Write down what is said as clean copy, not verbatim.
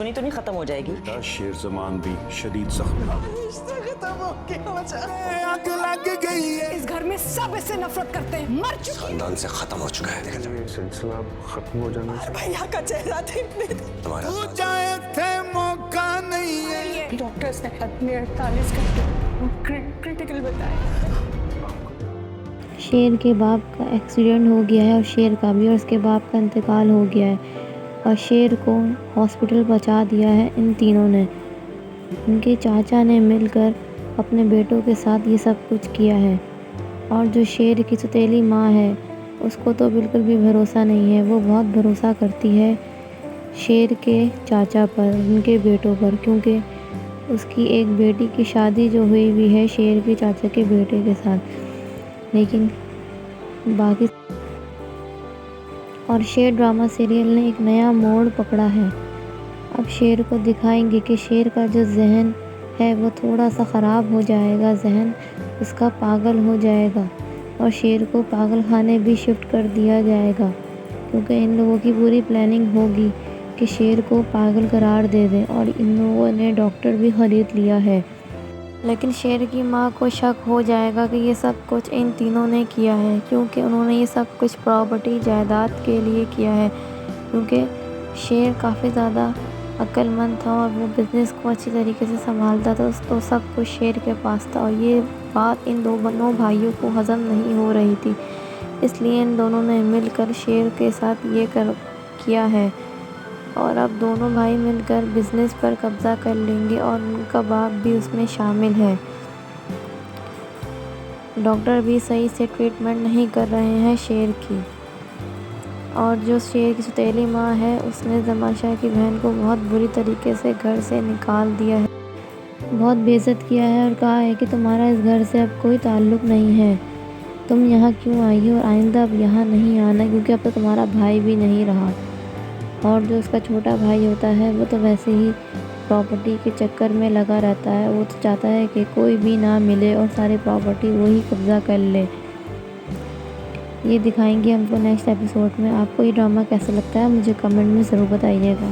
تو نہیں ختم ہو جائے گی؟ شیر زمان بھی شدید زخمی ختم ہو گیا اس گھر میں سب اس سے نفرت کرتے ہیں، مر چکے خاندان سے ختم ہو چکا ہے. یہ سلسلہ اب ختم ہو جانا چاہیے. بھیا کا چہرہ دیکھنے تمہارا ہیں. ڈاکٹرز نے 48 گھنٹے کریٹیکل بتایا. شیر کے باپ کا ایکسیڈنٹ ہو گیا ہے اور شیر کا بھی، اور اس کے باپ کا انتقال ہو گیا ہے اور شیر کو ہاسپٹل پہنچا دیا ہے ان تینوں نے. ان کے چاچا نے مل کر اپنے بیٹوں کے ساتھ یہ سب کچھ کیا ہے. اور جو شیر کی سوتیلی ماں ہے اس کو تو بالکل بھی بھروسہ نہیں ہے. وہ بہت بھروسہ کرتی ہے شیر کے چاچا پر، ان کے بیٹوں پر، کیونکہ اس کی ایک بیٹی کی شادی جو ہوئی ہے شیر کے چاچا کے بیٹے کے ساتھ. لیکن باقی اور شیر ڈرامہ سیریل نے ایک نیا موڑ پکڑا ہے. اب شیر کو دکھائیں گے کہ شیر کا جو ذہن ہے وہ تھوڑا سا خراب ہو جائے گا، ذہن اس کا پاگل ہو جائے گا اور شیر کو پاگل خانے بھی شفٹ کر دیا جائے گا، کیونکہ ان لوگوں کی پوری پلاننگ ہوگی کہ شیر کو پاگل قرار دے دیں. اور ان لوگوں نے ڈاکٹر بھی خرید لیا ہے. لیکن شیر کی ماں کو شک ہو جائے گا کہ یہ سب کچھ ان تینوں نے کیا ہے، کیونکہ انہوں نے یہ سب کچھ پراپرٹی جائیداد کے لیے کیا ہے. کیونکہ شیر کافی زیادہ عقل مند تھا اور وہ بزنس کو اچھی طریقے سے سنبھالتا تھا، تو سب کچھ شیر کے پاس تھا. اور یہ بات ان دونوں بھائیوں کو ہضم نہیں ہو رہی تھی، اس لیے ان دونوں نے مل کر شیر کے ساتھ یہ کیا ہے. اور اب دونوں بھائی مل کر بزنس پر قبضہ کر لیں گے اور ان کا باپ بھی اس میں شامل ہے. ڈاکٹر بھی صحیح سے ٹریٹمنٹ نہیں کر رہے ہیں شیر کی. اور جو شیر کی سوتیلی ماں ہے اس نے زمان شاہ کی بہن کو بہت بری طریقے سے گھر سے نکال دیا ہے، بہت بے عزت کیا ہے اور کہا ہے کہ تمہارا اس گھر سے اب کوئی تعلق نہیں ہے، تم یہاں کیوں آئی ہو اور آئندہ اب یہاں نہیں آنا، کیونکہ اب تو تمہارا بھائی بھی نہیں رہا. اور جو اس کا چھوٹا بھائی ہوتا ہے وہ تو ویسے ہی پراپرٹی کے چکر میں لگا رہتا ہے. وہ تو چاہتا ہے کہ کوئی بھی نہ ملے اور ساری پراپرٹی وہی قبضہ کر لے. یہ دکھائیں گے ہم کو نیکسٹ ایپیسوڈ میں. آپ کو یہ ڈرامہ کیسا لگتا ہے مجھے کمنٹ میں ضرور بتائیے گا.